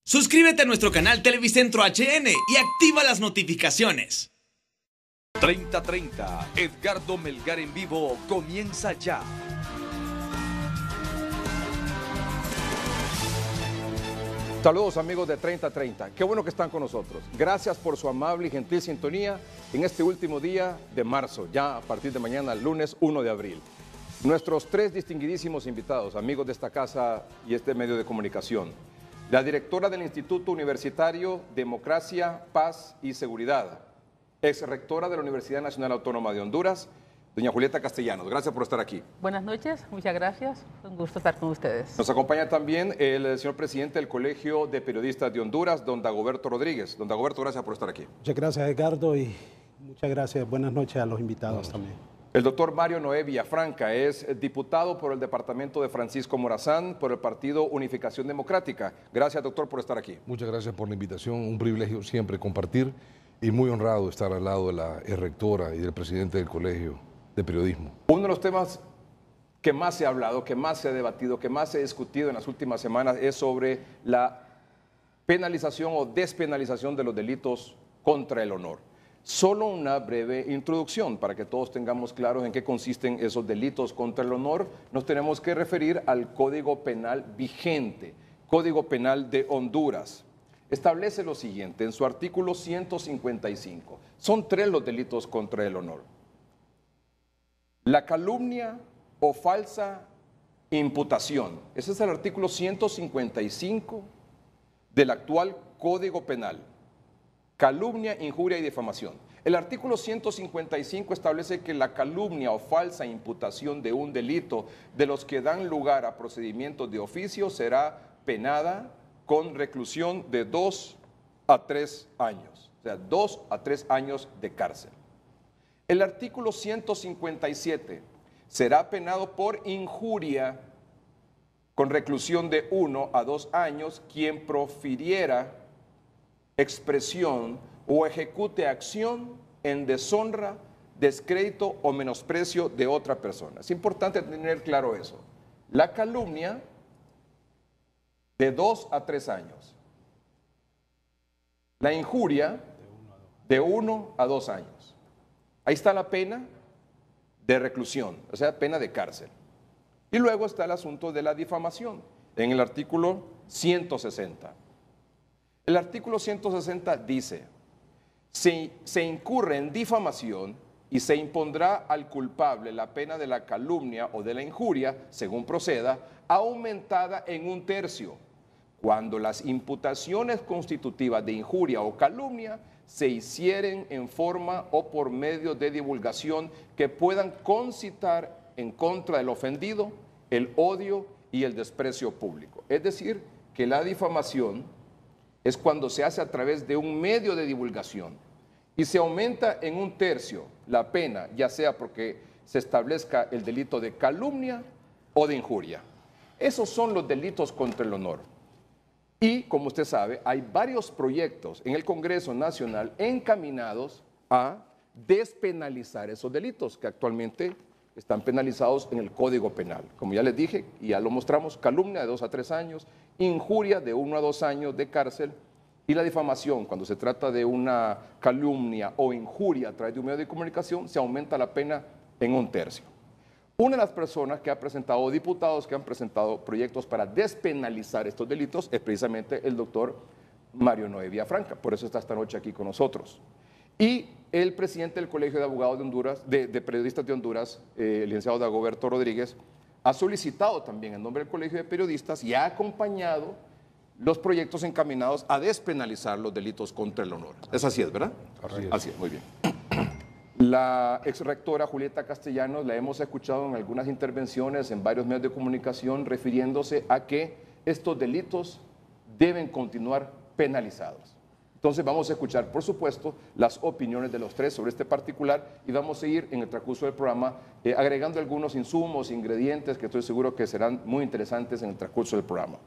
Suscríbete a nuestro canal Televicentro HN y activa las notificaciones. 3030, Edgardo Melgar en vivo comienza ya. Saludos amigos de 3030, qué bueno que están con nosotros. Gracias por su amable y gentil sintonía en este último día de marzo, ya a partir de mañana, lunes 1 de abril. Nuestros tres distinguidísimos invitados, amigos de esta casa y este medio de comunicación. La directora del Instituto Universitario Democracia, Paz y Seguridad, ex rectora de la Universidad Nacional Autónoma de Honduras, doña Julieta Castellanos. Gracias por estar aquí. Buenas noches, muchas gracias. Un gusto estar con ustedes. Nos acompaña también el señor presidente del Colegio de Periodistas de Honduras, don Dagoberto Rodríguez. Don Dagoberto, gracias por estar aquí. Muchas gracias, Edgardo, y muchas gracias. Buenas noches a los invitados también. El doctor Mario Noé Villafranca es diputado por el departamento de Francisco Morazán por el Partido Unificación Democrática. Gracias, doctor, por estar aquí. Muchas gracias por la invitación. Un privilegio siempre compartir y muy honrado estar al lado de la rectora y del presidente del Colegio de Periodismo. Uno de los temas que más se ha hablado, que más se ha debatido, que más se ha discutido en las últimas semanas es sobre la penalización o despenalización de los delitos contra el honor. Solo una breve introducción para que todos tengamos claros en qué consisten esos delitos contra el honor. Nos tenemos que referir al Código Penal vigente, Código Penal de Honduras. Establece lo siguiente, en su artículo 155, son tres los delitos contra el honor. La calumnia o falsa imputación, ese es el artículo 155 del actual Código Penal. Calumnia, injuria y difamación. El artículo 155 establece que la calumnia o falsa imputación de un delito de los que dan lugar a procedimientos de oficio será penada con reclusión de 2 a 3 años, o sea, 2 a 3 años de cárcel. El artículo 157 será penado por injuria con reclusión de 1 a 2 años quien profiriera expresión o ejecute acción en deshonra, descrédito o menosprecio de otra persona. Es importante tener claro eso. La calumnia de 2 a 3 años. La injuria de 1 a 2 años. Ahí está la pena de reclusión, o sea, pena de cárcel. Y luego está el asunto de la difamación, en el artículo 160. El artículo 160 dice, se incurre en difamación y se impondrá al culpable la pena de la calumnia o de la injuria, según proceda, aumentada en 1/3, cuando las imputaciones constitutivas de injuria o calumnia se hicieren en forma o por medio de divulgación que puedan concitar en contra del ofendido el odio y el desprecio público. Es decir, que la difamación es cuando se hace a través de un medio de divulgación y se aumenta en 1/3 la pena, ya sea porque se establezca el delito de calumnia o de injuria. Esos son los delitos contra el honor. Y, como usted sabe, hay varios proyectos en el Congreso Nacional encaminados a despenalizar esos delitos que actualmente están penalizados en el Código Penal. Como ya les dije, y ya lo mostramos, calumnia de 2 a 3 años, injuria de 1 a 2 años de cárcel y la difamación, cuando se trata de una calumnia o injuria a través de un medio de comunicación, se aumenta la pena en 1/3. Una de las personas que ha presentado, diputados que han presentado proyectos para despenalizar estos delitos es precisamente el doctor Mario Noé Villafranca, por eso está esta noche aquí con nosotros. Y el presidente del Colegio de Abogados de Honduras, de Periodistas de Honduras, el licenciado Dagoberto Rodríguez, ha solicitado también en nombre del Colegio de Periodistas y ha acompañado los proyectos encaminados a despenalizar los delitos contra el honor. Es así, ¿es verdad? Así es, muy bien. La ex rectora Julieta Castellanos la hemos escuchado en algunas intervenciones en varios medios de comunicación refiriéndose a que estos delitos deben continuar penalizados. Entonces vamos a escuchar, por supuesto, las opiniones de los tres sobre este particular y vamos a ir en el transcurso del programa agregando algunos insumos, ingredientes que estoy seguro que serán muy interesantes en el transcurso del programa.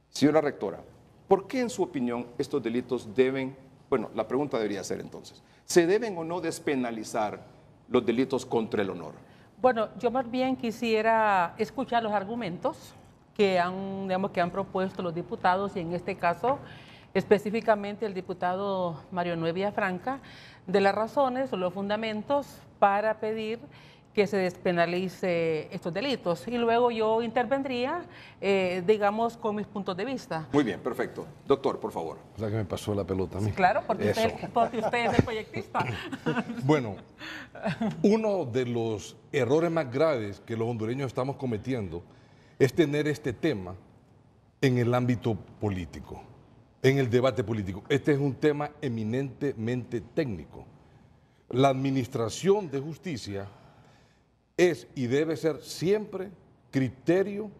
Señora rectora, ¿por qué en su opinión estos delitos deben, bueno, la pregunta debería ser entonces, ¿se deben o no despenalizar los delitos contra el honor? Bueno, yo más bien quisiera escuchar los argumentos digamos, que han propuesto los diputados, y en este caso específicamente el diputado Mario Noé Villafranca, de las razones o los fundamentos para pedir que se despenalice estos delitos. Y luego yo intervendría, digamos, con mis puntos de vista. Muy bien, perfecto. Doctor, por favor. O sea que me pasó la pelota a mí. Claro, porque usted es el proyectista. Bueno, uno de los errores más graves que los hondureños estamos cometiendo es tener este tema en el ámbito político, en el debate político. Este es un tema eminentemente técnico. La administración de justicia es y debe ser siempre criterio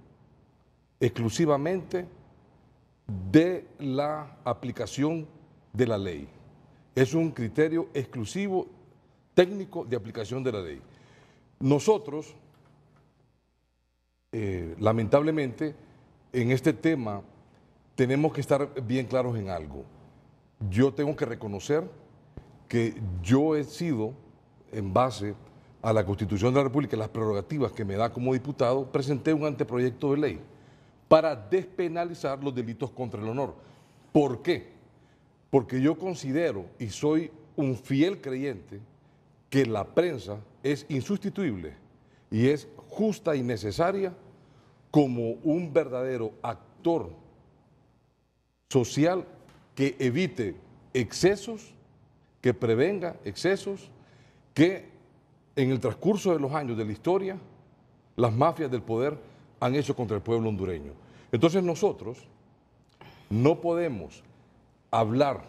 exclusivamente de la aplicación de la ley. Es un criterio exclusivo técnico de aplicación de la ley. Nosotros, lamentablemente, en este tema tenemos que estar bien claros en algo. Yo tengo que reconocer que yo he sido, en base a la Constitución de la República y las prerrogativas que me da como diputado, presenté un anteproyecto de ley para despenalizar los delitos contra el honor. ¿Por qué? Porque yo considero y soy un fiel creyente que la prensa es insustituible y es justa y necesaria como un verdadero actor social que evite excesos, que prevenga excesos, que en el transcurso de los años de la historia, las mafias del poder han hecho contra el pueblo hondureño. Entonces nosotros no podemos hablar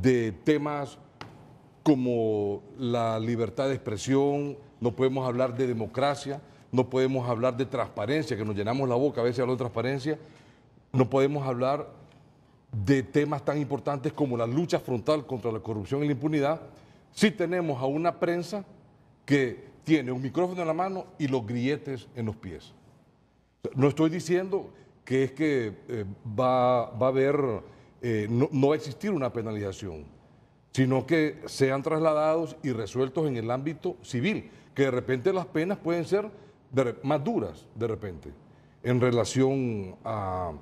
de temas como la libertad de expresión, no podemos hablar de democracia, no podemos hablar de transparencia, que nos llenamos la boca a veces hablando de transparencia, no podemos hablar de temas tan importantes como la lucha frontal contra la corrupción y la impunidad, si tenemos a una prensa que tiene un micrófono en la mano y los grilletes en los pies. No estoy diciendo que es que va a haber, no va a existir una penalización, sino que sean trasladados y resueltos en el ámbito civil, que de repente las penas pueden ser más duras, de repente, en relación a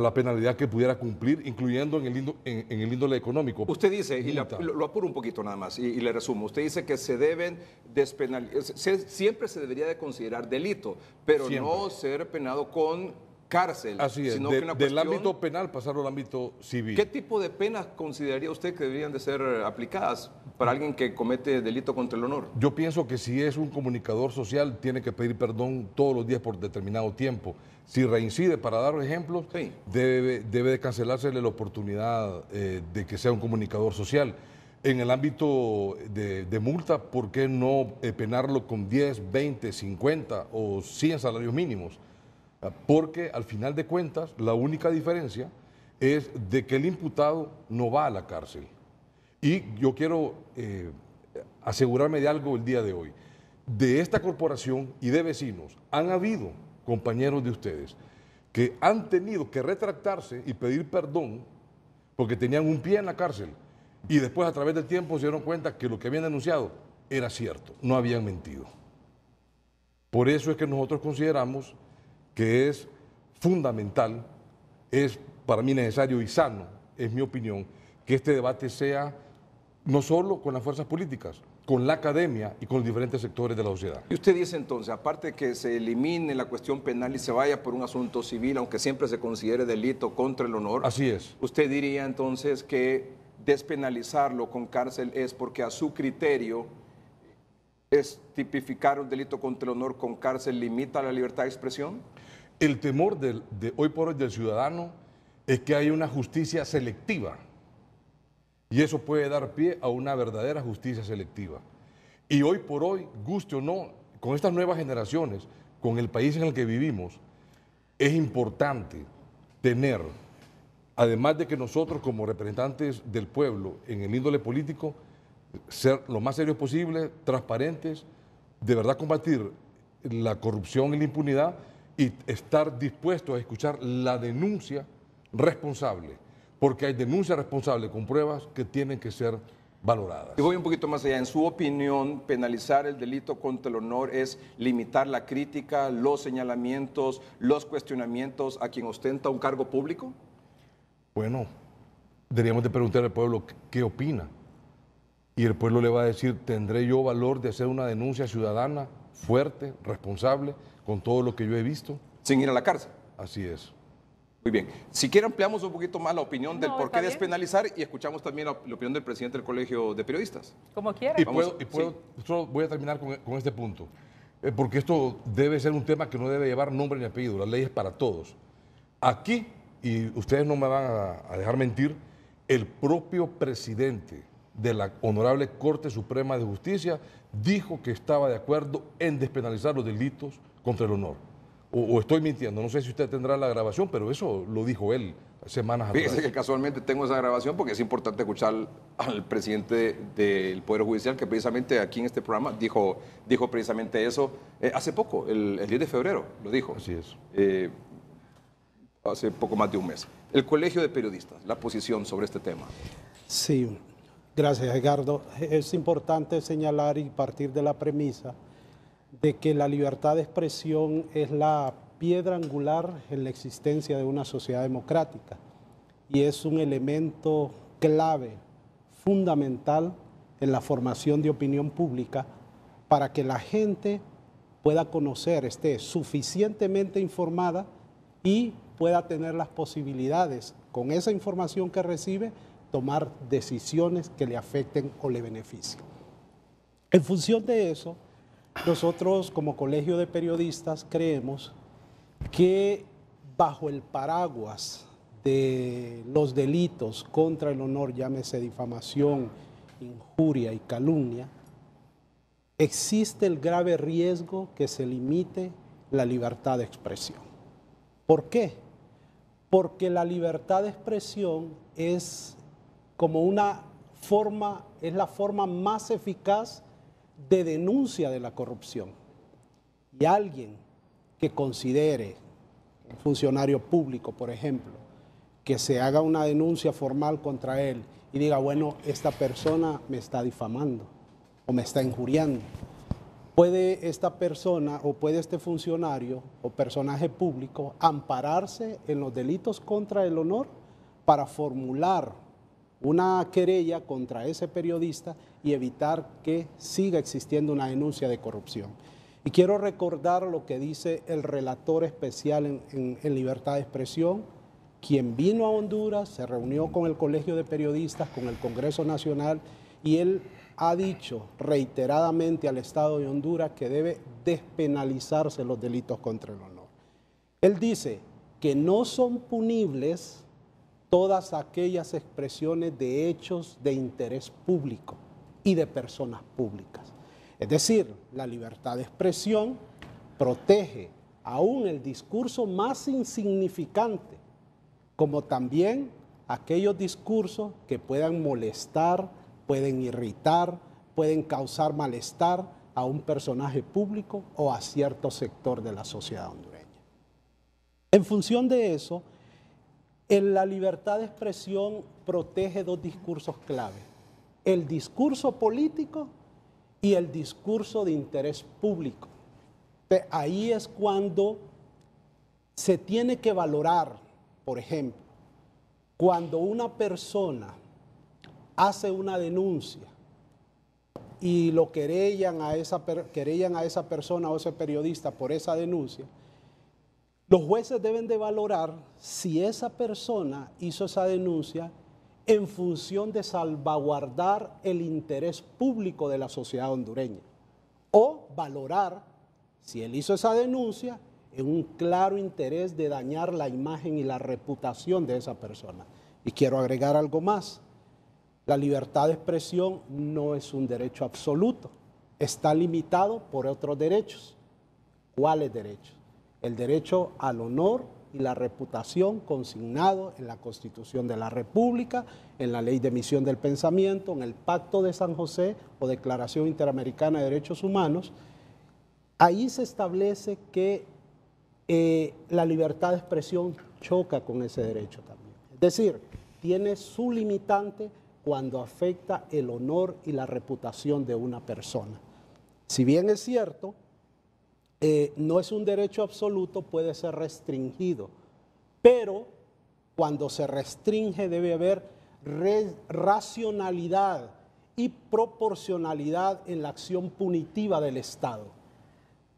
la penalidad que pudiera cumplir, incluyendo en el índole económico. Usted dice, y lo apuro un poquito nada más, y le resumo, usted dice que se deben despenalizar, siempre se debería de considerar delito, pero siempre no ser penado con cárcel. Así es, sino que una del ámbito penal pasarlo al ámbito civil. ¿Qué tipo de penas consideraría usted que deberían de ser aplicadas para alguien que comete delito contra el honor? Yo pienso que si es un comunicador social, tiene que pedir perdón todos los días por determinado tiempo. Si reincide, para dar ejemplos, sí, debe de cancelársele la oportunidad de que sea un comunicador social. En el ámbito de multa, ¿por qué no penarlo con 10, 20, 50 o 100 salarios mínimos? Porque al final de cuentas, la única diferencia es de que el imputado no va a la cárcel. Y yo quiero asegurarme de algo el día de hoy. De esta corporación y de vecinos han habido compañeros de ustedes que han tenido que retractarse y pedir perdón porque tenían un pie en la cárcel y después a través del tiempo se dieron cuenta que lo que habían denunciado era cierto, no habían mentido. Por eso es que nosotros consideramos que es fundamental, es para mí necesario y sano, es mi opinión, que este debate sea no solo con las fuerzas políticas, con la academia y con los diferentes sectores de la sociedad. Y usted dice entonces, aparte de que se elimine la cuestión penal y se vaya por un asunto civil, aunque siempre se considere delito contra el honor. Así es. Usted diría entonces que despenalizarlo con cárcel es porque a su criterio es tipificar un delito contra el honor con cárcel limita la libertad de expresión. El temor de hoy por hoy del ciudadano es que hay una justicia selectiva. Y eso puede dar pie a una verdadera justicia selectiva. Y hoy por hoy, guste o no, con estas nuevas generaciones, con el país en el que vivimos, es importante tener, además de que nosotros como representantes del pueblo en el índole político, ser lo más serios posible, transparentes, de verdad combatir la corrupción y la impunidad y estar dispuestos a escuchar la denuncia responsable. Porque hay denuncia responsable con pruebas que tienen que ser valoradas. Y voy un poquito más allá. En su opinión, penalizar el delito contra el honor es limitar la crítica, los señalamientos, los cuestionamientos a quien ostenta un cargo público. Bueno, deberíamos de preguntar al pueblo qué opina. Y el pueblo le va a decir, ¿tendré yo valor de hacer una denuncia ciudadana fuerte, responsable, con todo lo que yo he visto? Sin ir a la cárcel. Así es. Muy bien. Si quiere ampliamos un poquito más la opinión del por qué está bien. despenalizar y escuchamos también la opinión del presidente del Colegio de Periodistas. Como quiera. Y Vamos, solo voy a terminar con este punto, porque esto debe ser un tema que no debe llevar nombre ni apellido, la ley es para todos. Aquí, y ustedes no me van a dejar mentir, el propio presidente de la Honorable Corte Suprema de Justicia dijo que estaba de acuerdo en despenalizar los delitos contra el honor. O estoy mintiendo, no sé si usted tendrá la grabación, pero eso lo dijo él semanas atrás. Fíjese que casualmente tengo esa grabación porque es importante escuchar al presidente del Poder Judicial que precisamente aquí en este programa dijo precisamente eso hace poco, el 10 de febrero lo dijo. Así es. Hace poco más de un mes. El Colegio de Periodistas, la posición sobre este tema. Sí, gracias, Edgardo. Es importante señalar y partir de la premisa de que la libertad de expresión es la piedra angular en la existencia de una sociedad democrática y es un elemento clave, fundamental en la formación de opinión pública para que la gente pueda conocer, esté suficientemente informada y pueda tener las posibilidades, con esa información que recibe, tomar decisiones que le afecten o le beneficien. En función de eso, nosotros como Colegio de Periodistas creemos que bajo el paraguas de los delitos contra el honor, llámese difamación, injuria y calumnia, existe el grave riesgo que se limite la libertad de expresión. ¿Por qué? Porque la libertad de expresión es como una forma, es la forma más eficaz de denuncia de la corrupción. Y alguien que considere, un funcionario público, por ejemplo, que se haga una denuncia formal contra él y diga, bueno, esta persona me está difamando o me está injuriando, puede esta persona o puede este funcionario o personaje público ampararse en los delitos contra el honor para formular una querella contra ese periodista y evitar que siga existiendo una denuncia de corrupción. Y quiero recordar lo que dice el relator especial en libertad de expresión, quien vino a Honduras, se reunió con el Colegio de Periodistas, con el Congreso Nacional, y él ha dicho reiteradamente al Estado de Honduras que debe despenalizarse los delitos contra el honor. Él dice que no son punibles todas aquellas expresiones de hechos de interés público y de personas públicas. Es decir, la libertad de expresión protege aún el discurso más insignificante, como también aquellos discursos que puedan molestar, pueden irritar, pueden causar malestar a un personaje público o a cierto sector de la sociedad hondureña. En función de eso, la libertad de expresión protege dos discursos clave: el discurso político y el discurso de interés público. Ahí es cuando se tiene que valorar, por ejemplo, cuando una persona hace una denuncia y lo querellan a esa persona o ese periodista por esa denuncia, los jueces deben de valorar si esa persona hizo esa denuncia en función de salvaguardar el interés público de la sociedad hondureña, o valorar si él hizo esa denuncia en un claro interés de dañar la imagen y la reputación de esa persona. Y quiero agregar algo más: la libertad de expresión no es un derecho absoluto, está limitado por otros derechos. ¿Cuáles derechos? El derecho al honor y la reputación consignado en la Constitución de la República, en la Ley de Emisión del Pensamiento, en el Pacto de San José o Declaración Interamericana de Derechos Humanos. Ahí se establece que la libertad de expresión choca con ese derecho también. Es decir, tiene su limitante cuando afecta el honor y la reputación de una persona. Si bien es cierto, no es un derecho absoluto, puede ser restringido, pero cuando se restringe debe haber racionalidad y proporcionalidad en la acción punitiva del Estado.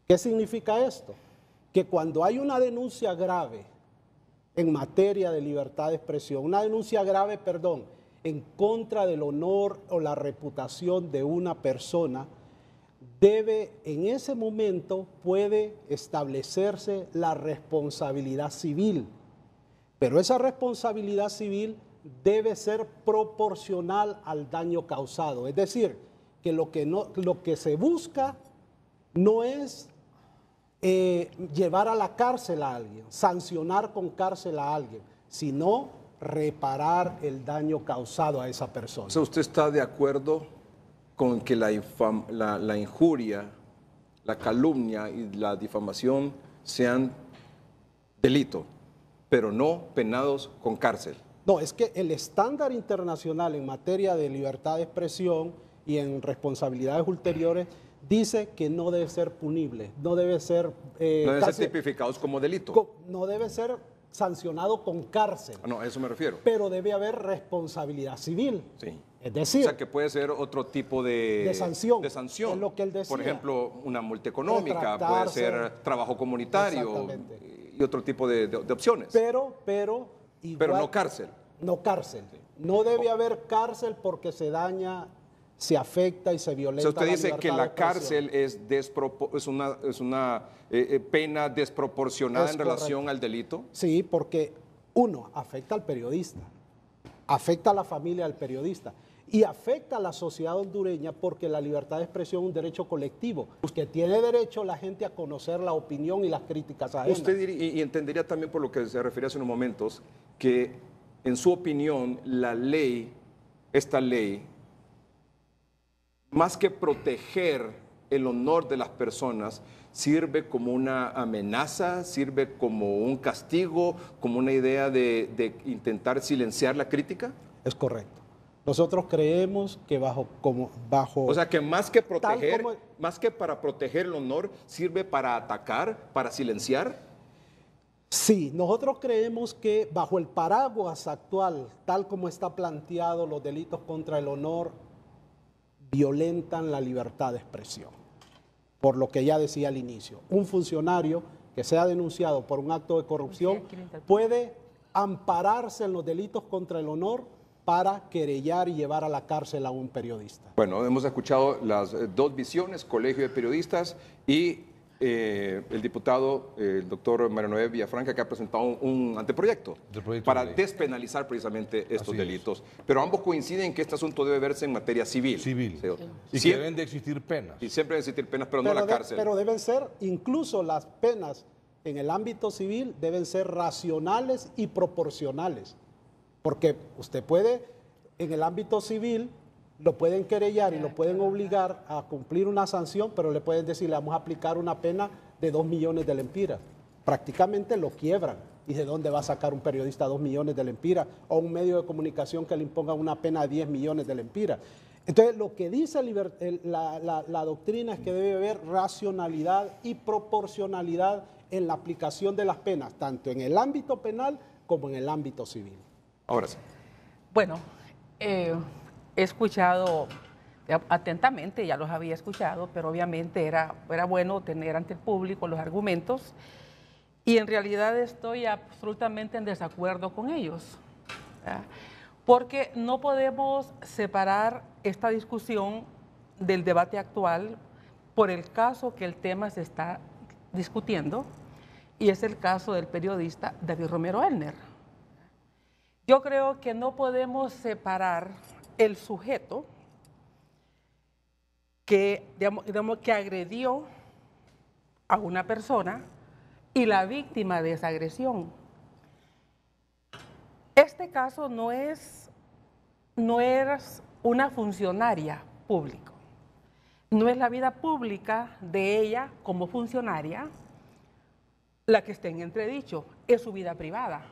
¿Qué significa esto? Que cuando hay una denuncia grave en materia de libertad de expresión, una denuncia grave, en contra del honor o la reputación de una persona, en ese momento puede establecerse la responsabilidad civil, pero esa responsabilidad civil debe ser proporcional al daño causado. Es decir, que lo que se busca no es llevar a la cárcel a alguien, sancionar con cárcel a alguien, sino reparar el daño causado a esa persona. O sea, ¿usted está de acuerdo con que la injuria, la calumnia y la difamación sean delito, pero no penados con cárcel? No, es que el estándar internacional en materia de libertad de expresión y en responsabilidades ulteriores dice que no debe ser punible, no debe ser... no deben ser tipificados como delito. No debe ser sancionado con cárcel. No, a eso me refiero. Pero debe haber responsabilidad civil. Sí. Es decir... O sea, que puede ser otro tipo de sanción. De sanción. Es lo que él decía. Por ejemplo, una multa económica, puede ser trabajo comunitario y otro tipo de opciones. Pero no cárcel. No cárcel. No debe haber cárcel porque se daña, se afecta y se violenta. O sea, usted dice que la cárcel es una pena desproporcionada en relación al delito. Sí, porque uno, afecta al periodista, afecta a la familia del periodista y afecta a la sociedad hondureña porque la libertad de expresión es un derecho colectivo, que tiene derecho la gente a conocer la opinión y las críticas ajenas. Usted y entendería también por lo que se refería hace unos momentos, que en su opinión esta ley, más que proteger el honor de las personas, sirve como una amenaza, sirve como un castigo, como una idea de intentar silenciar la crítica. Es correcto. Nosotros creemos que bajo... O sea, que más que proteger, más que para proteger el honor, sirve para atacar, para silenciar. Sí, nosotros creemos que bajo el paraguas actual, tal como está planteado, los delitos contra el honor violentan la libertad de expresión. Por lo que ya decía al inicio, un funcionario que sea denunciado por un acto de corrupción puede ampararse en los delitos contra el honor para querellar y llevar a la cárcel a un periodista. Bueno, hemos escuchado las dos visiones, Colegio de Periodistas y el diputado, el doctor Mario Villafranca, que ha presentado un anteproyecto para despenalizar precisamente estos delitos. Pero ambos coinciden que este asunto debe verse en materia civil. Y que deben de existir penas. Y siempre deben existir penas, pero no la cárcel. Pero deben ser, incluso las penas en el ámbito civil, deben ser racionales y proporcionales. Porque usted puede, en el ámbito civil, lo pueden querellar y lo pueden obligar a cumplir una sanción, pero le pueden decir, le vamos a aplicar una pena de 2 millones de lempiras. Prácticamente lo quiebran. ¿Y de dónde va a sacar un periodista 2 millones de lempiras? O un medio de comunicación que le imponga una pena de 10 millones de lempiras. Entonces, lo que dice la doctrina es que debe haber racionalidad y proporcionalidad en la aplicación de las penas, tanto en el ámbito penal como en el ámbito civil. Ahora sí. Bueno, he escuchado atentamente, ya los había escuchado, pero obviamente era bueno tener ante el público los argumentos y en realidad estoy absolutamente en desacuerdo con ellos, ¿verdad? Porque no podemos separar esta discusión del debate actual por el caso que el tema se está discutiendo y es el caso del periodista David Romero Elner. Yo creo que no podemos separar el sujeto que, digamos, que agredió a una persona y la víctima de esa agresión. Este caso no es una funcionaria pública, no es la vida pública de ella como funcionaria la que está en entredicho, es su vida privada,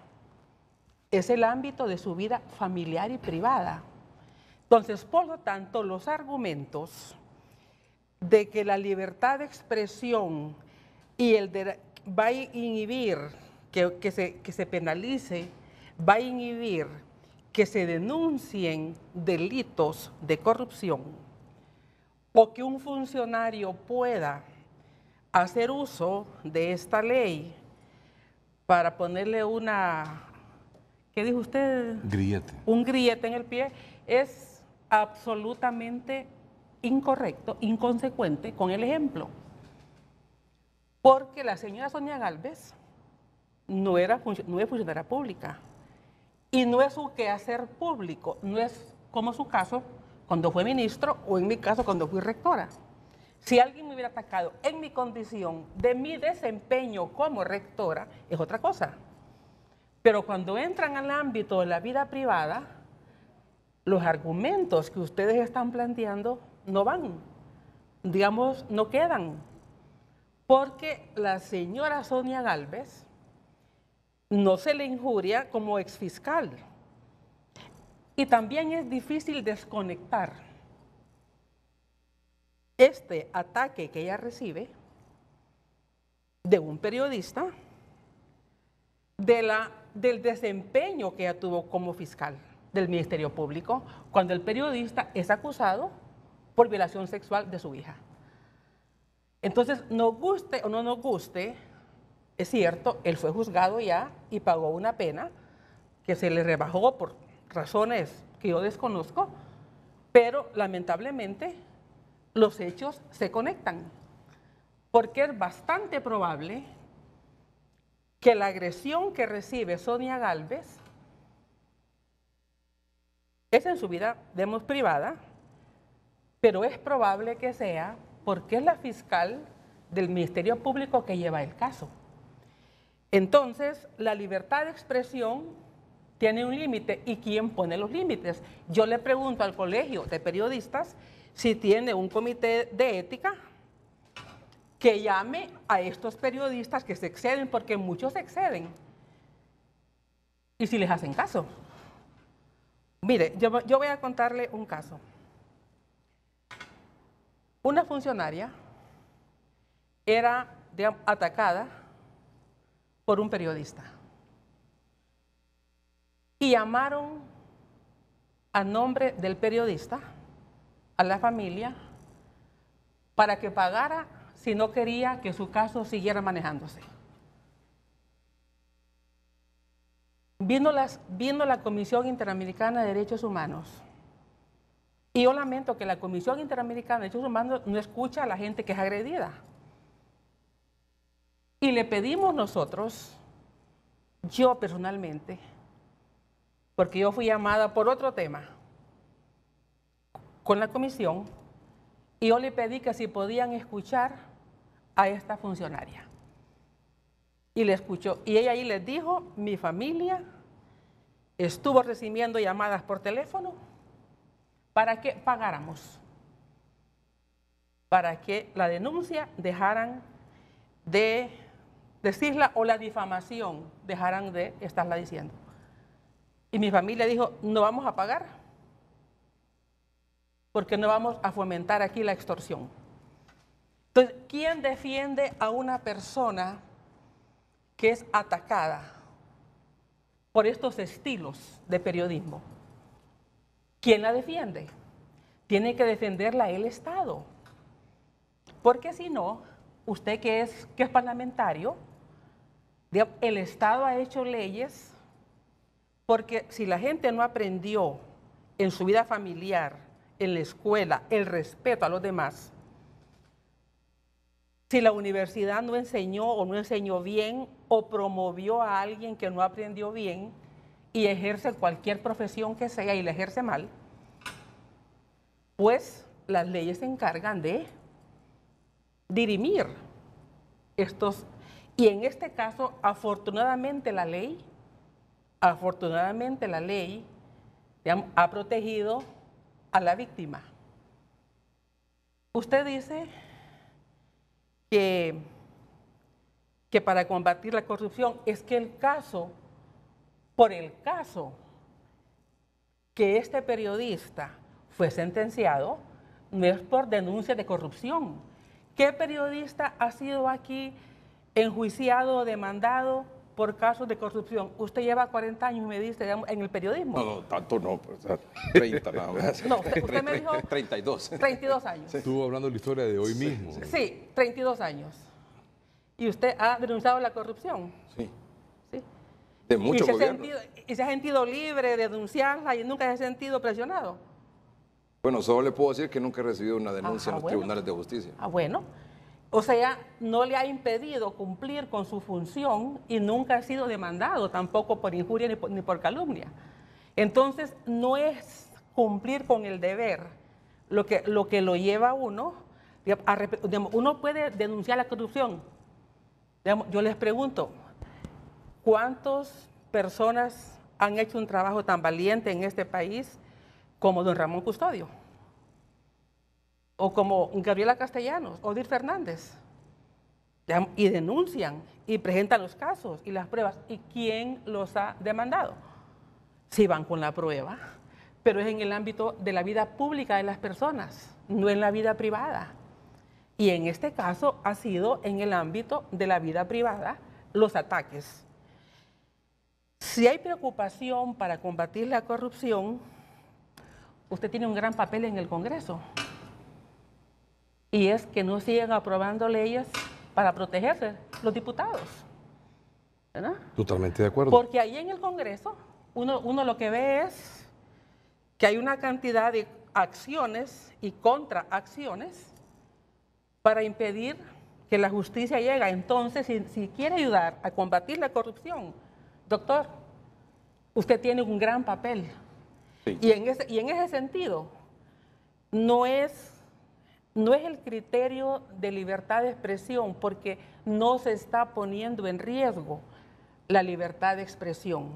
es el ámbito de su vida familiar y privada. Entonces, por lo tanto, los argumentos de que la libertad de expresión y va a inhibir que se penalice, va a inhibir que se denuncien delitos de corrupción o que un funcionario pueda hacer uso de esta ley para ponerle ¿qué dijo usted? Grillete. Un grillete en el pie, es absolutamente incorrecto, inconsecuente con el ejemplo. Porque la señora Sonia Gálvez no es funcionaria pública y no es su quehacer público, no es como su caso cuando fue ministro o en mi caso cuando fui rectora. Si alguien me hubiera atacado en mi condición de mi desempeño como rectora, es otra cosa. Pero cuando entran al ámbito de la vida privada, los argumentos que ustedes están planteando no van, digamos, no quedan. Porque la señora Sonia Gálvez no se le injuria como exfiscal. Y también es difícil desconectar este ataque que ella recibe de un periodista del desempeño que ella tuvo como fiscal del Ministerio Público, cuando el periodista es acusado por violación sexual de su hija. Entonces, nos guste o no nos guste, es cierto, él fue juzgado ya y pagó una pena que se le rebajó por razones que yo desconozco, pero lamentablemente los hechos se conectan, porque es bastante probable que la agresión que recibe Sonia Gálvez es en su vida, digamos, privada, pero es probable que sea porque es la fiscal del Ministerio Público que lleva el caso. Entonces, la libertad de expresión tiene un límite. ¿Y quién pone los límites? Yo le pregunto al Colegio de Periodistas si tiene un comité de ética que llame a estos periodistas que se exceden, porque muchos se exceden, y si les hacen caso. Mire, yo voy a contarle un caso. Una funcionaria era, digamos, atacada por un periodista y llamaron a nombre del periodista a la familia para que pagara si no quería que su caso siguiera manejándose. Vino la Comisión Interamericana de Derechos Humanos. Y yo lamento que la Comisión Interamericana de Derechos Humanos no escucha a la gente que es agredida. Y le pedimos nosotros, yo personalmente, porque yo fui llamada por otro tema con la comisión, y yo le pedí que si podían escuchar a esta funcionaria. Y le escuchó. Y ella ahí les dijo, mi familia estuvo recibiendo llamadas por teléfono para que pagáramos, para que la denuncia dejaran de decirla o la difamación dejaran de estarla diciendo. Y mi familia dijo, no vamos a pagar porque no vamos a fomentar aquí la extorsión. Entonces, ¿quién defiende a una persona que es atacada por estos estilos de periodismo? ¿Quién la defiende? Tiene que defenderla el Estado. Porque si no, usted que es parlamentario, el Estado ha hecho leyes porque si la gente no aprendió en su vida familiar, en la escuela, el respeto a los demás, si la universidad no enseñó o no enseñó bien o promovió a alguien que no aprendió bien y ejerce cualquier profesión que sea y la ejerce mal, pues las leyes se encargan de dirimir estos. Y en este caso, afortunadamente la ley, digamos, ha protegido a la víctima. Usted dice que para combatir la corrupción es que por el caso que este periodista fue sentenciado, no es por denuncia de corrupción. ¿Qué periodista ha sido aquí enjuiciado o demandado por casos de corrupción? Usted lleva 40 años, me dice, en el periodismo. No, tanto no, pues, 30 nada más. No, usted me dijo 32. 32 años. Estuvo hablando de la historia de hoy mismo. Sí, 32 años. ¿Y usted ha denunciado la corrupción? Sí. Sí. De muchos ¿Y gobiernos. se ha sentido libre de denunciarla y nunca se ha sentido presionado? Bueno, solo le puedo decir que nunca he recibido una denuncia en los bueno. tribunales de justicia. Ah, bueno. O sea, no le ha impedido cumplir con su función y nunca ha sido demandado tampoco por injuria ni por calumnia. Entonces, no es cumplir con el deber lo que lo lleva a uno. Uno puede denunciar la corrupción. Yo les pregunto, ¿cuántas personas han hecho un trabajo tan valiente en este país como don Ramón Custodio? O como Gabriela Castellanos, Odil Fernández. Y denuncian y presentan los casos y las pruebas. ¿Y quién los ha demandado? Sí van con la prueba, pero es en el ámbito de la vida pública de las personas, no en la vida privada. Y en este caso ha sido en el ámbito de la vida privada los ataques. Si hay preocupación para combatir la corrupción, usted tiene un gran papel en el Congreso. Y es que no sigan aprobando leyes para protegerse los diputados. ¿Verdad? Totalmente de acuerdo. Porque ahí en el Congreso uno lo que ve es que hay una cantidad de acciones y contraacciones para impedir que la justicia llegue. Entonces, si quiere ayudar a combatir la corrupción, doctor, usted tiene un gran papel. Sí. Y en ese sentido, no es el criterio de libertad de expresión, porque no se está poniendo en riesgo la libertad de expresión.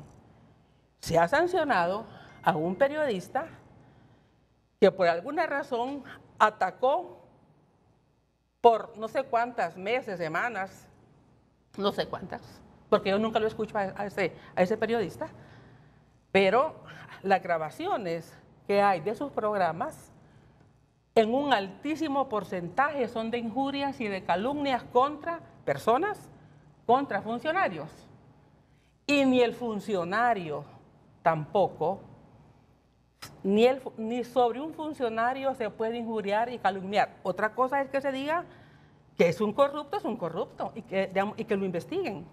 Se ha sancionado a un periodista que por alguna razón atacó por no sé cuántas meses, semanas, no sé cuántas, porque yo nunca lo escucho a ese periodista, pero las grabaciones que hay de sus programas en un altísimo porcentaje son de injurias y de calumnias contra personas, contra funcionarios. Y ni el funcionario tampoco, ni sobre un funcionario se puede injuriar y calumniar. Otra cosa es que se diga que es un corrupto y que lo investiguen.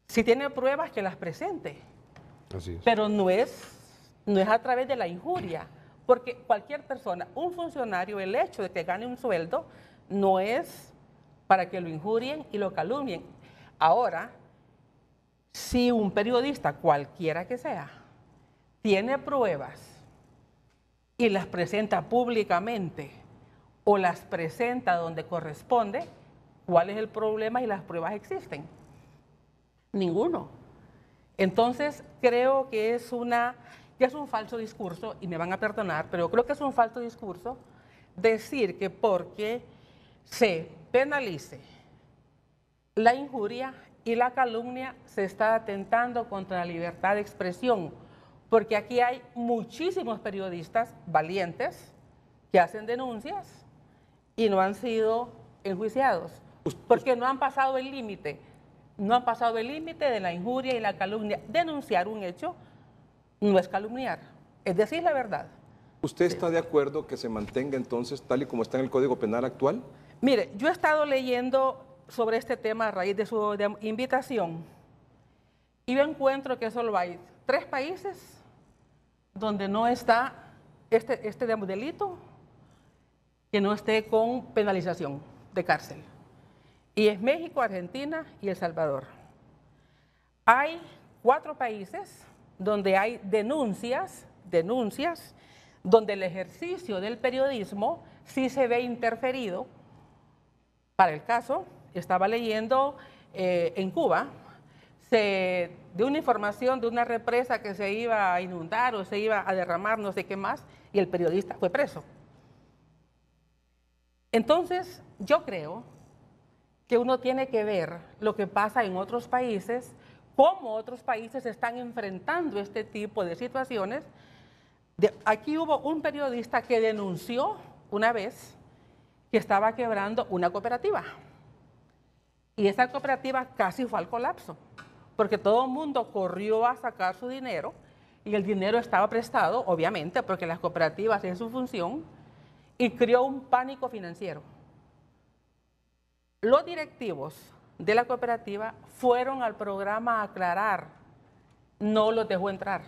Si tiene pruebas, que las presente. Así es. Pero no es a través de la injuria. Porque cualquier persona, un funcionario, el hecho de que gane un sueldo, no es para que lo injurien y lo calumnien. Ahora, si un periodista, cualquiera que sea, tiene pruebas y las presenta públicamente o las presenta donde corresponde, ¿cuál es el problema? Y las pruebas existen. Ninguno. Entonces, creo que es un falso discurso, y me van a perdonar, pero creo que es un falso discurso decir que porque se penalice la injuria y la calumnia se está atentando contra la libertad de expresión, porque aquí hay muchísimos periodistas valientes que hacen denuncias y no han sido enjuiciados, porque no han pasado el límite, de la injuria y la calumnia. Denunciar un hecho no es calumniar, es decir la verdad. ¿Usted está de acuerdo que se mantenga entonces tal y como está en el Código Penal actual? Mire, yo he estado leyendo sobre este tema a raíz de su invitación y yo encuentro que solo hay 3 países donde no está este delito que no esté con penalización de cárcel. Y es México, Argentina y El Salvador. Hay 4 países donde hay denuncias, donde el ejercicio del periodismo sí se ve interferido. Para el caso, estaba leyendo en Cuba, de una información de una represa que se iba a inundar o se iba a derramar, no sé qué más, y el periodista fue preso. Entonces, yo creo que uno tiene que ver lo que pasa en otros países, cómo otros países están enfrentando este tipo de situaciones, Aquí hubo un periodista que denunció una vez que estaba quebrando una cooperativa. Y esa cooperativa casi fue al colapso, porque todo el mundo corrió a sacar su dinero y el dinero estaba prestado, obviamente, porque las cooperativas es su función, y creó un pánico financiero. Los directivos de la cooperativa fueron al programa a aclarar, no los dejó entrar.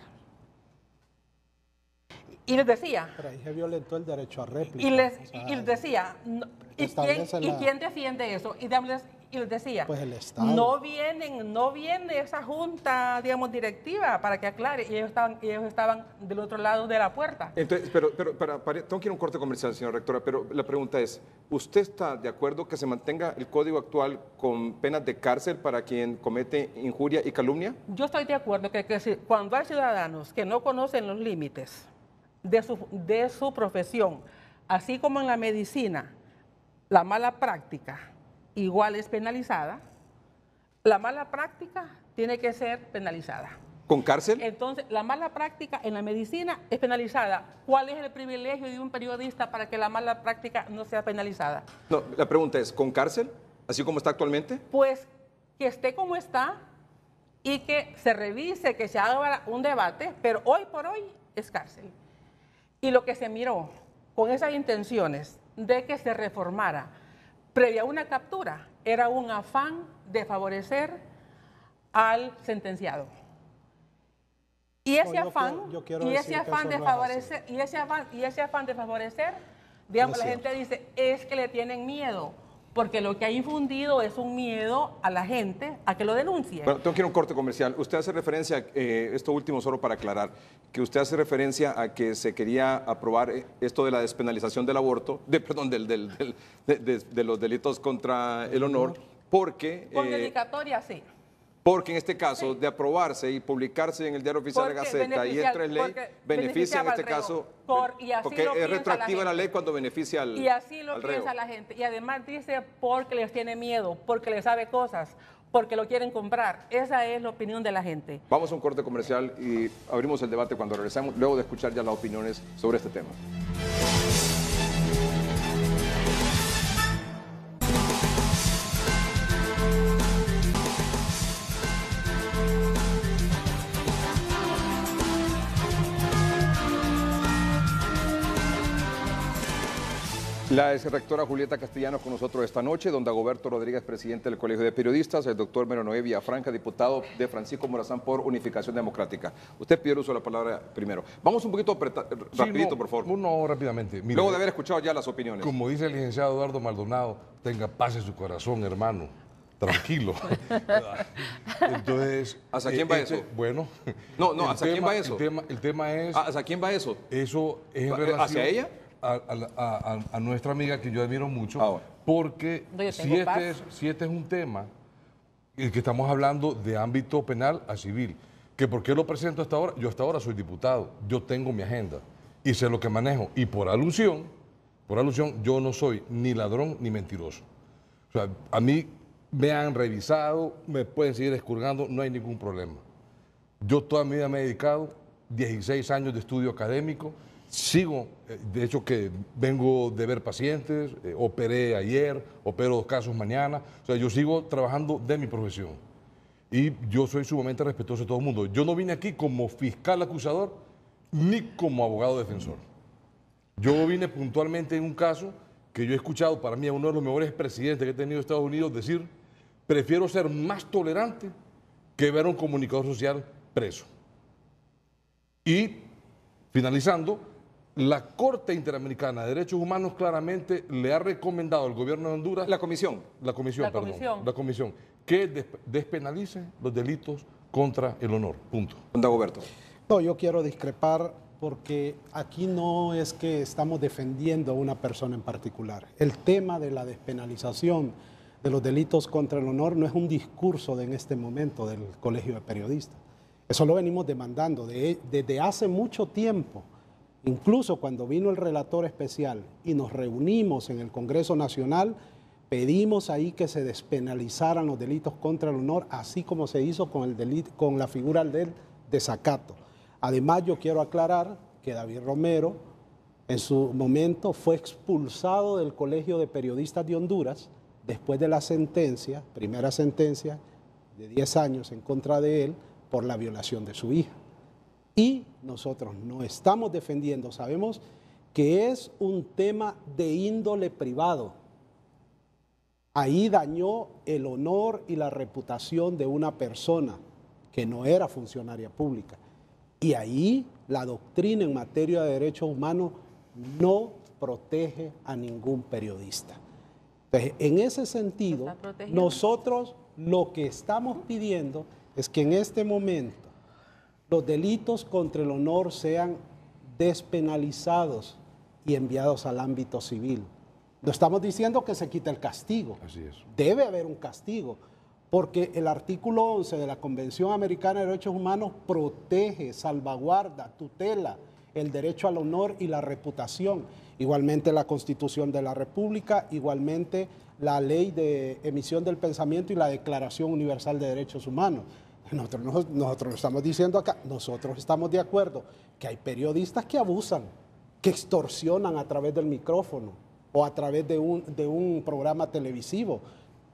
Y les decía... Pero ahí se violentó el derecho a réplica. Y les decía, ¿y quién defiende eso? Y les decía, pues el Estado. No viene esa junta, digamos, directiva para que aclare. Y ellos estaban del otro lado de la puerta. Entonces, pero tengo que ir a un corte comercial, señora rectora, pero la pregunta es, ¿usted está de acuerdo que se mantenga el código actual con penas de cárcel para quien comete injuria y calumnia? Yo estoy de acuerdo que cuando hay ciudadanos que no conocen los límites de su profesión, así como en la medicina, la mala práctica igual es penalizada, la mala práctica tiene que ser penalizada. ¿Con cárcel? Entonces, la mala práctica en la medicina es penalizada. ¿Cuál es el privilegio de un periodista para que la mala práctica no sea penalizada? No, la pregunta es, ¿con cárcel? ¿Así como está actualmente? Pues que esté como está y que se revise, que se haga un debate, pero hoy por hoy es cárcel. Y lo que se miró con esas intenciones de que se reformara previa a una captura era un afán de favorecer al sentenciado. Y ese afán de favorecer, digamos, la gente dice, es que le tienen miedo, porque lo que ha infundido es un miedo a la gente a que lo denuncie. Bueno, tengo que ir a un corte comercial. Usted hace referencia, esto último solo para aclarar, que usted hace referencia a que se quería aprobar esto de la despenalización del aborto, de los delitos contra el honor, porque... Por dedicatoria, sí. Porque en este caso, de aprobarse y publicarse en el Diario Oficial de Gaceta y entre en ley, beneficia en este caso, porque es retroactiva la ley cuando beneficia al reo. Y así lo piensa la gente. Y además dice porque les tiene miedo, porque les sabe cosas, porque lo quieren comprar. Esa es la opinión de la gente. Vamos a un corte comercial y abrimos el debate cuando regresemos, luego de escuchar ya las opiniones sobre este tema. La exrectora Julieta Castellanos con nosotros esta noche, don Dagoberto Rodríguez, presidente del Colegio de Periodistas, el doctor Mario Villafranca, diputado de Francisco Morazán por Unificación Democrática. Usted pidió el uso de la palabra primero. Vamos un poquito rapidito, por favor. No, rápidamente. Mire, luego de haber escuchado ya las opiniones. Como dice el licenciado Eduardo Maldonado, tenga paz en su corazón, hermano. Tranquilo. Entonces... ¿Hacia quién va eso? Bueno... No, ¿hacia quién va eso? El tema es... ¿Hacia quién va eso? Eso es en relación... ¿Hacia ella? A nuestra amiga que yo admiro mucho, porque si este es un tema el que estamos hablando de ámbito penal a civil, que ¿por qué lo presento hasta ahora? Yo hasta ahora soy diputado, yo tengo mi agenda y sé lo que manejo, y por alusión yo no soy ni ladrón ni mentiroso. O sea, a mí me han revisado, me pueden seguir escurgando, no hay ningún problema. Yo toda mi vida me he dedicado, 16 años de estudio académico. Sigo, de hecho que vengo de ver pacientes, operé ayer, opero 2 casos mañana, o sea, yo sigo trabajando de mi profesión y yo soy sumamente respetuoso de todo el mundo. Yo no vine aquí como fiscal acusador ni como abogado defensor. Yo vine puntualmente en un caso que yo he escuchado, para mí a uno de los mejores presidentes que he tenido en Estados Unidos decir, prefiero ser más tolerante que ver a un comunicador social preso. Y finalizando, la Corte Interamericana de Derechos Humanos claramente le ha recomendado al gobierno de Honduras... La comisión, que despenalice los delitos contra el honor. Punto. Dagoberto. No, yo quiero discrepar porque aquí no es que estamos defendiendo a una persona en particular. El tema de la despenalización de los delitos contra el honor no es un discurso en este momento del Colegio de Periodistas. Eso lo venimos demandando desde hace mucho tiempo. Incluso cuando vino el relator especial y nos reunimos en el Congreso Nacional, pedimos ahí que se despenalizaran los delitos contra el honor, así como se hizo con la figura del desacato. Además, yo quiero aclarar que David Romero en su momento fue expulsado del Colegio de Periodistas de Honduras después de la sentencia, primera sentencia de 10 años en contra de él por la violación de su hija. Y nosotros no estamos defendiendo, sabemos que es un tema de índole privado. Ahí dañó el honor y la reputación de una persona que no era funcionaria pública. Y ahí la doctrina en materia de derechos humanos no protege a ningún periodista. Entonces, en ese sentido, nosotros lo que estamos pidiendo es que en este momento los delitos contra el honor sean despenalizados y enviados al ámbito civil. No estamos diciendo que se quite el castigo. Así es. Debe haber un castigo, porque el artículo 11 de la Convención Americana de Derechos Humanos protege, salvaguarda, tutela el derecho al honor y la reputación. Igualmente la Constitución de la República, igualmente la Ley de Emisión del Pensamiento y la Declaración Universal de Derechos Humanos. Nosotros estamos diciendo acá, nosotros estamos de acuerdo que hay periodistas que abusan, que extorsionan a través del micrófono o a través de un programa televisivo.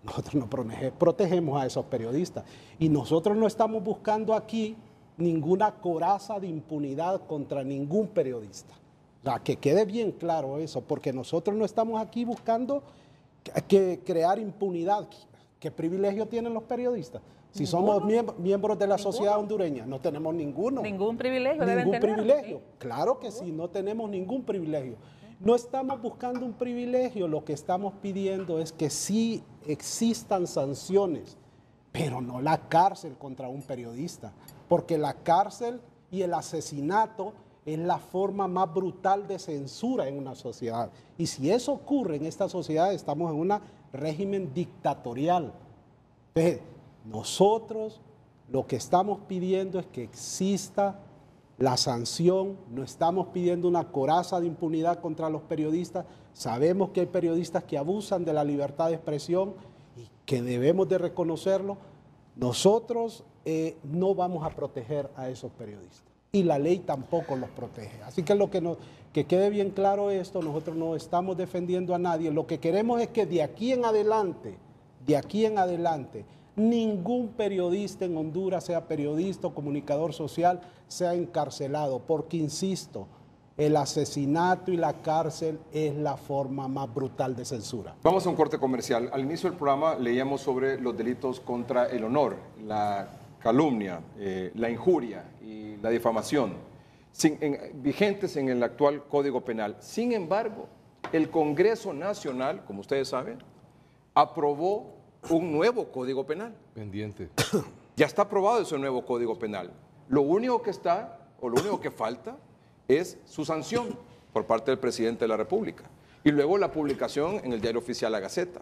Nosotros no protegemos a esos periodistas. Y nosotros no estamos buscando aquí ninguna coraza de impunidad contra ningún periodista. O sea, que quede bien claro eso, porque nosotros no estamos aquí buscando crear impunidad. ¿Qué privilegio tienen los periodistas? Si somos miembros de la sociedad hondureña, no tenemos ninguno. Ningún privilegio deben tener. Ningún privilegio. ¿Sí? Claro que sí, no tenemos ningún privilegio. No estamos buscando un privilegio, lo que estamos pidiendo es que sí existan sanciones, pero no la cárcel contra un periodista, porque la cárcel y el asesinato es la forma más brutal de censura en una sociedad. Y si eso ocurre en esta sociedad, estamos en un régimen dictatorial. Entonces, nosotros lo que estamos pidiendo es que exista la sanción, no estamos pidiendo una coraza de impunidad contra los periodistas, sabemos que hay periodistas que abusan de la libertad de expresión y que debemos de reconocerlo. Nosotros no vamos a proteger a esos periodistas y la ley tampoco los protege. Así que que quede bien claro esto, nosotros no estamos defendiendo a nadie, lo que queremos es que de aquí en adelante, ningún periodista en Honduras, sea periodista o comunicador social, sea encarcelado, porque, insisto, el asesinato y la cárcel es la forma más brutal de censura. Vamos a un corte comercial. Al inicio del programa leíamos sobre los delitos contra el honor, la calumnia, la injuria y la difamación, vigentes en el actual Código Penal. Sin embargo, el Congreso Nacional, como ustedes saben, aprobó un nuevo Código Penal. Pendiente. Ya está aprobado ese nuevo Código Penal. Lo único que falta es su sanción por parte del presidente de la República y luego la publicación en el Diario Oficial La Gaceta.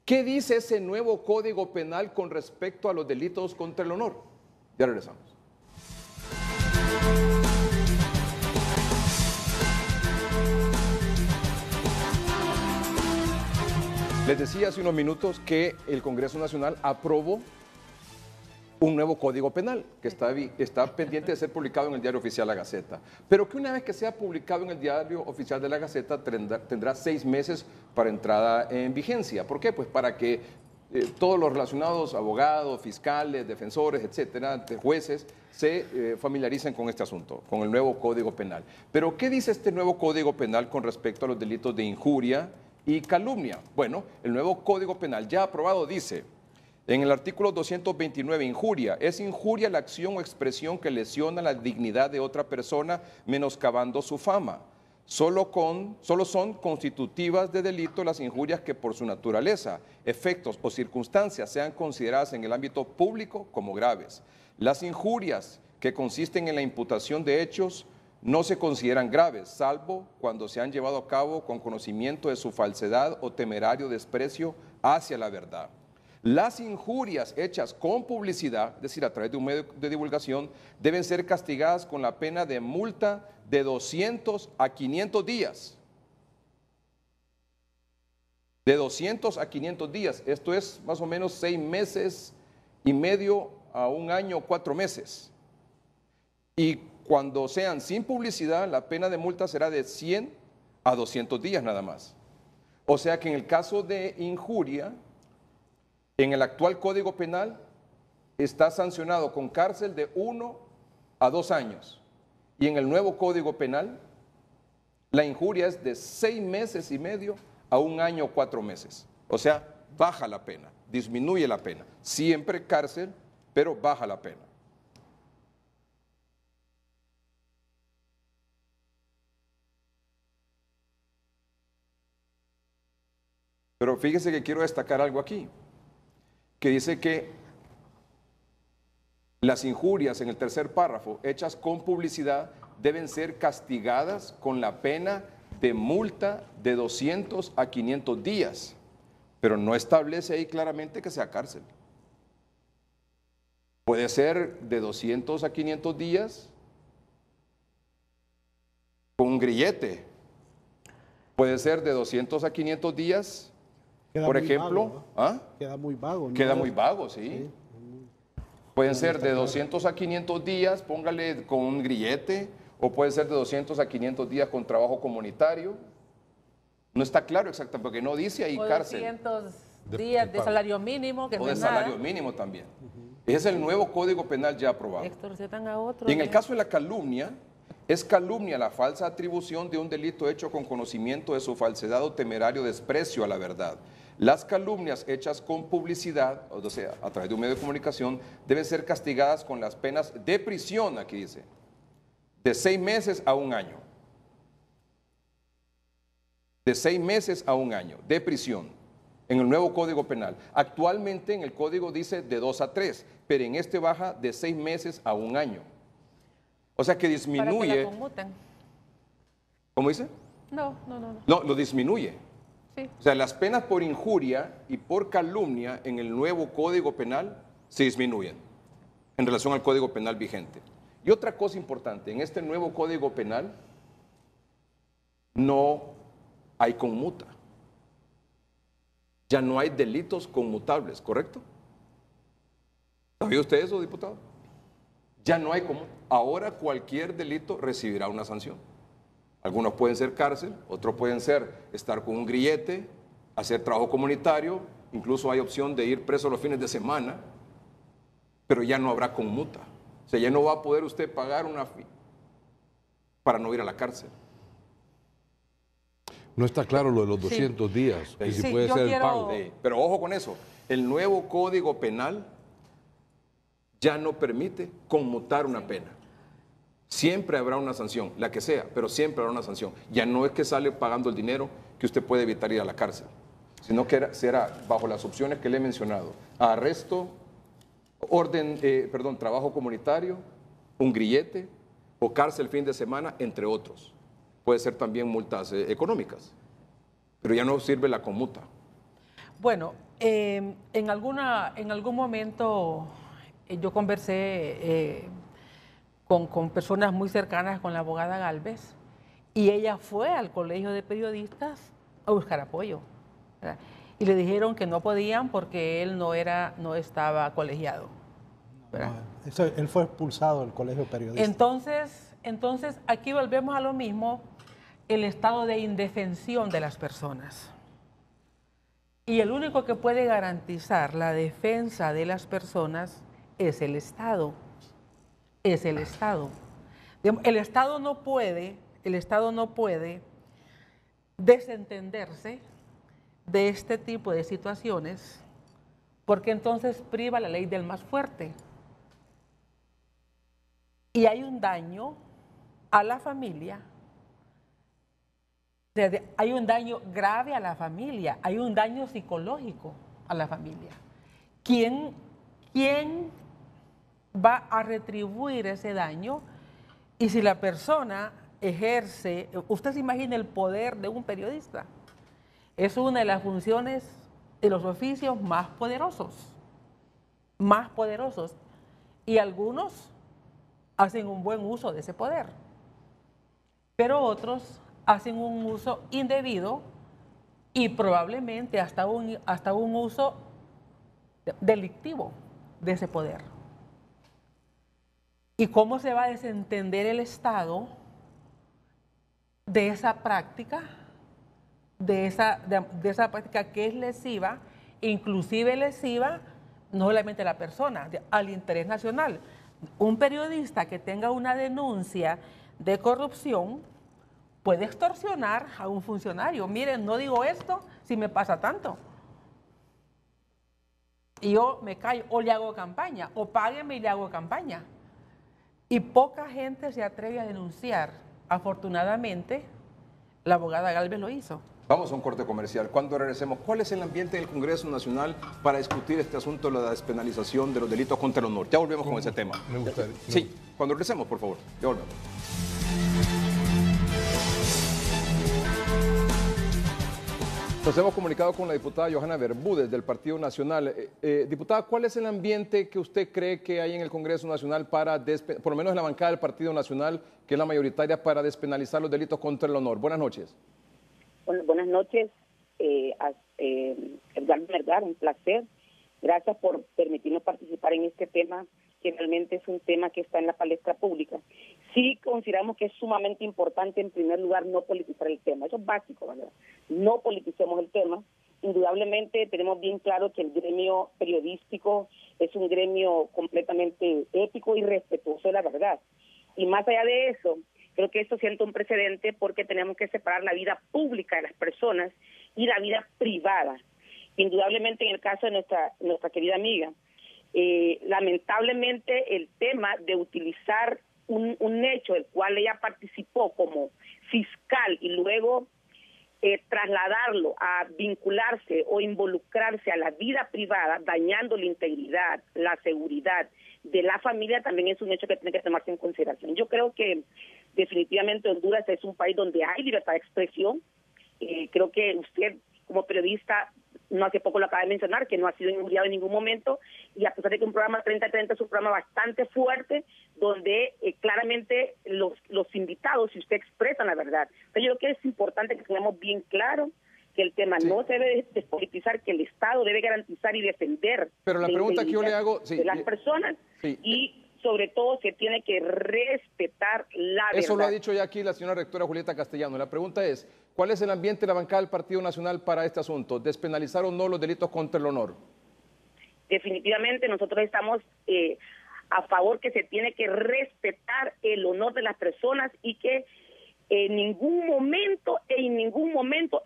¿Qué dice ese nuevo Código Penal con respecto a los delitos contra el honor? Ya regresamos. Les decía hace unos minutos que el Congreso Nacional aprobó un nuevo Código Penal que está pendiente de ser publicado en el Diario Oficial La Gaceta, pero que una vez que sea publicado en el Diario Oficial de La Gaceta tendrá 6 meses para entrada en vigencia. ¿Por qué? Pues para que todos los relacionados, abogados, fiscales, defensores, etcétera, jueces, se familiaricen con este asunto, con el nuevo Código Penal. Pero ¿qué dice este nuevo Código Penal con respecto a los delitos de injuria y calumnia? Bueno, el nuevo Código Penal ya aprobado dice, en el artículo 229, injuria. Es injuria la acción o expresión que lesiona la dignidad de otra persona menoscabando su fama. Solo son constitutivas de delito las injurias que por su naturaleza, efectos o circunstancias sean consideradas en el ámbito público como graves. Las injurias que consisten en la imputación de hechos no se consideran graves, salvo cuando se han llevado a cabo con conocimiento de su falsedad o temerario desprecio hacia la verdad. Las injurias hechas con publicidad, es decir, a través de un medio de divulgación, deben ser castigadas con la pena de multa de 200 a 500 días. De 200 a 500 días. Esto es más o menos 6 meses y medio a 1 año, 4 meses. Y cuando sean sin publicidad, la pena de multa será de 100 a 200 días nada más. O sea que en el caso de injuria, en el actual Código Penal está sancionado con cárcel de 1 a 2 años. Y en el nuevo Código Penal, la injuria es de 6 meses y medio a 1 año 4 meses. O sea, baja la pena, disminuye la pena. Siempre cárcel, pero baja la pena. Pero fíjese que quiero destacar algo aquí, que dice que las injurias en el tercer párrafo hechas con publicidad deben ser castigadas con la pena de multa de 200 a 500 días, pero no establece ahí claramente que sea cárcel. Puede ser de 200 a 500 días con un grillete. Puede ser de 200 a 500 días, Queda por muy ejemplo. vago, ¿no? ¿Ah? Queda muy vago. ¿no? Queda muy vago, sí. Sí. Pueden ser de 200 a 500 días, póngale con un grillete, o puede ser de 200 a 500 días con trabajo comunitario. No está claro exactamente, porque no dice ahí O cárcel. 200 días de salario mínimo, que O no de es salario nada. mínimo también. Ese es el nuevo Código Penal ya aprobado. Extorsionan a otro. Y en el caso de la calumnia, es calumnia la falsa atribución de un delito hecho con conocimiento de su falsedad o temerario desprecio a la verdad. Las calumnias hechas con publicidad, o sea, a través de un medio de comunicación, deben ser castigadas con las penas de prisión, aquí dice, de 6 meses a 1 año. De 6 meses a 1 año de prisión en el nuevo Código Penal. Actualmente en el Código dice de 2 a 3, pero en este baja de 6 meses a 1 año. O sea que Para que disminuye. la conmuten. ¿Cómo dice? No. No, lo disminuye. Sí. O sea, las penas por injuria y por calumnia en el nuevo Código Penal se disminuyen en relación al Código Penal vigente. Y otra cosa importante, en este nuevo Código Penal no hay conmuta. Ya no hay delitos conmutables, ¿correcto? ¿Sabía usted eso, diputado? Ya no hay conmuta. Ahora cualquier delito recibirá una sanción. Algunos pueden ser cárcel, otros pueden ser estar con un grillete, hacer trabajo comunitario, incluso hay opción de ir preso los fines de semana, pero ya no habrá conmuta. O sea, ya no va a poder usted pagar una fee para no ir a la cárcel. No está claro lo de los 200 días, y si Sí, puede yo ser el quiero- pago. Sí, pero ojo con eso, el nuevo Código Penal ya no permite conmutar una pena. Siempre habrá una sanción, la que sea, pero siempre habrá una sanción. Ya no es que sale pagando el dinero que usted puede evitar ir a la cárcel, sino que será bajo las opciones que le he mencionado: arresto, trabajo comunitario, un grillete o cárcel fin de semana, entre otros. Puede ser también multas económicas, pero ya no sirve la conmuta. Bueno, en algún momento yo conversé con personas muy cercanas con la abogada Galvez y ella fue al colegio de periodistas a buscar apoyo, ¿verdad? Y le dijeron que no podían porque él no estaba colegiado, ¿verdad? Él fue expulsado del colegio periodista. Entonces aquí volvemos a lo mismo, el estado de indefensión de las personas. Y el único que puede garantizar la defensa de las personas es el Estado. Es el Estado. El Estado no puede desentenderse de este tipo de situaciones porque entonces priva la ley del más fuerte. Y hay un daño a la familia. Hay un daño grave a la familia, hay un daño psicológico a la familia. ¿Quién va a retribuir ese daño? Y si la persona ejerce, usted se imagina el poder de un periodista, es una de las funciones, de los oficios más poderosos, y algunos hacen un buen uso de ese poder, pero otros hacen un uso indebido y probablemente hasta un uso delictivo de ese poder. ¿Y cómo se va a desentender el Estado de esa práctica, de esa práctica que es lesiva, inclusive lesiva, no solamente a la persona, al interés nacional? Un periodista que tenga una denuncia de corrupción puede extorsionar a un funcionario. Miren, no digo esto si me pasa tanto. Y yo me callo, o le hago campaña, o páguenme y le hago campaña. Y poca gente se atreve a denunciar. Afortunadamente, la abogada Galvez lo hizo. Vamos a un corte comercial. Cuando regresemos, ¿cuál es el ambiente en el Congreso Nacional para discutir este asunto de la despenalización de los delitos contra el honor? Ya volvemos con ese tema. Me gustaría. Sí, cuando regresemos, por favor. Ya volvemos. Nos hemos comunicado con la diputada Johanna Bermúdez del Partido Nacional. Diputada, ¿cuál es el ambiente que usted cree que hay en el Congreso Nacional para, por lo menos en la bancada del Partido Nacional, que es la mayoritaria, para despenalizar los delitos contra el honor? Buenas noches. Bueno, buenas noches, Edgardo Melgar, un placer. Gracias por permitirnos participar en este tema, que realmente es un tema que está en la palestra pública. Sí consideramos que es sumamente importante, en primer lugar, no politizar el tema. Eso es básico, ¿verdad? No politicemos el tema. Indudablemente tenemos bien claro que el gremio periodístico es un gremio completamente ético y respetuoso de la verdad. Y más allá de eso, creo que esto sienta un precedente porque tenemos que separar la vida pública de las personas y la vida privada. Indudablemente en el caso de nuestra querida amiga, lamentablemente el tema de utilizar un hecho del cual ella participó como fiscal y luego trasladarlo a vincularse o involucrarse a la vida privada, dañando la integridad, la seguridad de la familia, también es un hecho que tiene que tomarse en consideración. Yo creo que definitivamente Honduras es un país donde hay libertad de expresión. Creo que usted, como periodista, no hace poco lo acaba de mencionar, que no ha sido injuriado en ningún momento, y a pesar de que un programa 30-30 es un programa bastante fuerte, donde claramente los invitados, si usted expresan la verdad. Entonces yo creo que es importante que tengamos bien claro que el tema no se debe despolitizar, que el Estado debe garantizar y defender. Pero la pregunta que yo le hago de las personas y sobre todo se tiene que respetar la verdad. Eso lo ha dicho ya aquí la señora rectora Julieta Castellano. La pregunta es, ¿cuál es el ambiente de la bancada del Partido Nacional para este asunto? ¿Despenalizar o no los delitos contra el honor? Definitivamente nosotros estamos a favor que se tiene que respetar el honor de las personas y que en ningún momento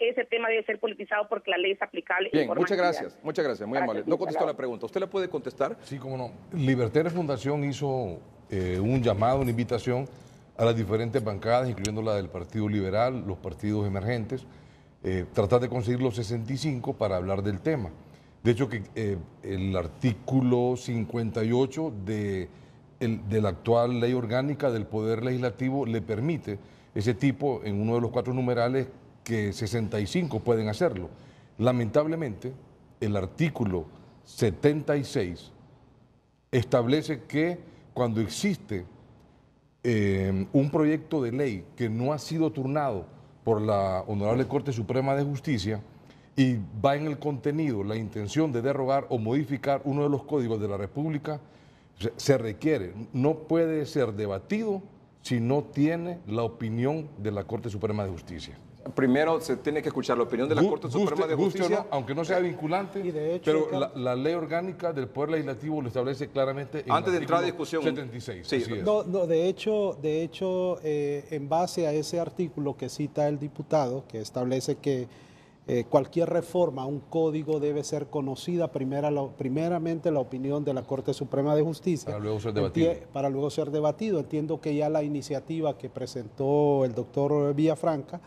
ese tema debe ser politizado porque la ley es aplicable. Bien, muchas gracias, muy amable. No contestó la pregunta. ¿Usted le puede contestar? Sí, cómo no. Libertarios Fundación hizo un llamado, una invitación a las diferentes bancadas, incluyendo la del Partido Liberal, los partidos emergentes, tratar de conseguir los 65 para hablar del tema. De hecho, que el artículo 58 de la actual ley orgánica del Poder Legislativo le permite ese tipo, en uno de los 4 numerales, que 65 pueden hacerlo. Lamentablemente, el artículo 76 establece que cuando existe un proyecto de ley que no ha sido turnado por la Honorable Corte Suprema de Justicia y va en el contenido la intención de derogar o modificar uno de los códigos de la República, se requiere, no puede ser debatido si no tiene la opinión de la Corte Suprema de Justicia. Primero se tiene que escuchar la opinión de la Corte Suprema de Justicia. No, aunque no sea vinculante, pero la ley orgánica del Poder Legislativo lo establece claramente en antes de entrar a discusión 76. Sí. Así es. No, de hecho, en base a ese artículo que cita el diputado, que establece que cualquier reforma a un código debe ser conocida primeramente la opinión de la Corte Suprema de Justicia. Para luego ser debatido. Para luego ser debatido. Entiendo que ya la iniciativa que presentó el doctor Villafranca,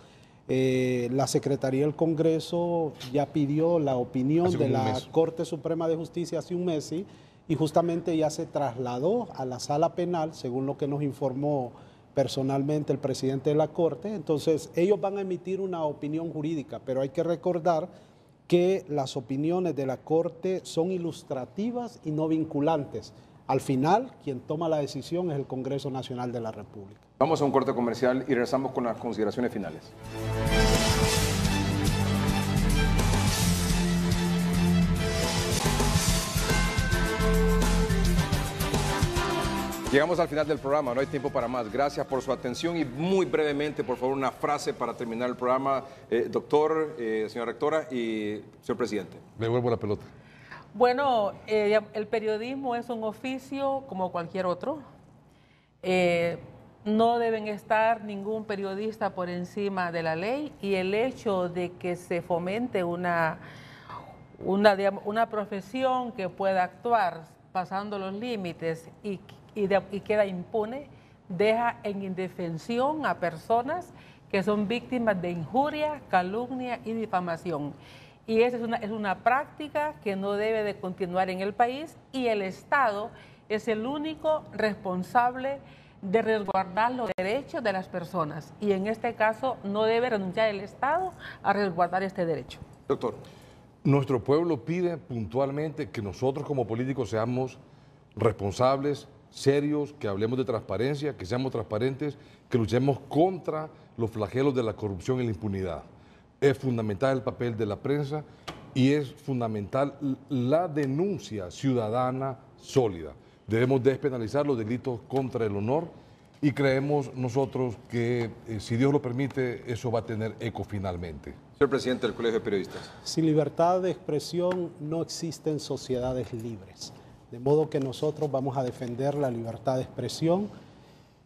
la Secretaría del Congreso ya pidió la opinión de la Corte Suprema de Justicia hace un mes, ¿sí? Y justamente ya se trasladó a la sala penal, según lo que nos informó personalmente el presidente de la Corte. Entonces ellos van a emitir una opinión jurídica, pero hay que recordar que las opiniones de la Corte son ilustrativas y no vinculantes. Al final, quien toma la decisión es el Congreso Nacional de la República. Vamos a un corte comercial y regresamos con las consideraciones finales. Llegamos al final del programa, no hay tiempo para más. Gracias por su atención y muy brevemente, por favor, una frase para terminar el programa, doctor, señora rectora y señor presidente. Le vuelvo la pelota. Bueno, el periodismo es un oficio como cualquier otro. No deben estar ningún periodista por encima de la ley, y el hecho de que se fomente una profesión que pueda actuar pasando los límites y queda impune, deja en indefensión a personas que son víctimas de injuria, calumnia y difamación. Y esa es una práctica que no debe de continuar en el país, y el Estado es el único responsable de resguardar los derechos de las personas. Y en este caso no debe renunciar el Estado a resguardar este derecho. Doctor. Nuestro pueblo pide puntualmente que nosotros como políticos seamos responsables, serios, que hablemos de transparencia, que seamos transparentes, que luchemos contra los flagelos de la corrupción y la impunidad. Es fundamental el papel de la prensa y es fundamental la denuncia ciudadana sólida. Debemos despenalizar los delitos contra el honor y creemos nosotros que, si Dios lo permite, eso va a tener eco finalmente. Señor presidente del Colegio de Periodistas. Sin libertad de expresión no existen sociedades libres. De modo que nosotros vamos a defender la libertad de expresión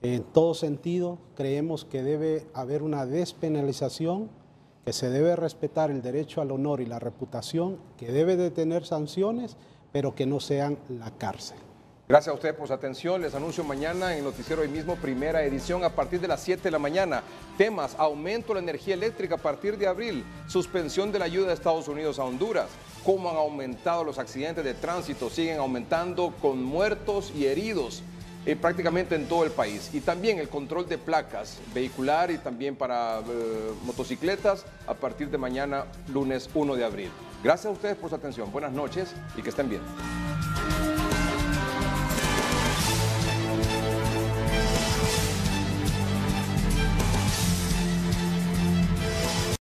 en todo sentido. Creemos que debe haber una despenalización, que se debe respetar el derecho al honor y la reputación, que debe de tener sanciones, pero que no sean la cárcel. Gracias a ustedes por su atención. Les anuncio mañana en el noticiero hoy mismo, primera edición, a partir de las 7 de la mañana. Temas: aumento de la energía eléctrica a partir de abril, suspensión de la ayuda de Estados Unidos a Honduras, cómo han aumentado los accidentes de tránsito, siguen aumentando con muertos y heridos prácticamente en todo el país. Y también el control de placas vehicular y también para motocicletas a partir de mañana, lunes 1 de abril. Gracias a ustedes por su atención. Buenas noches y que estén bien.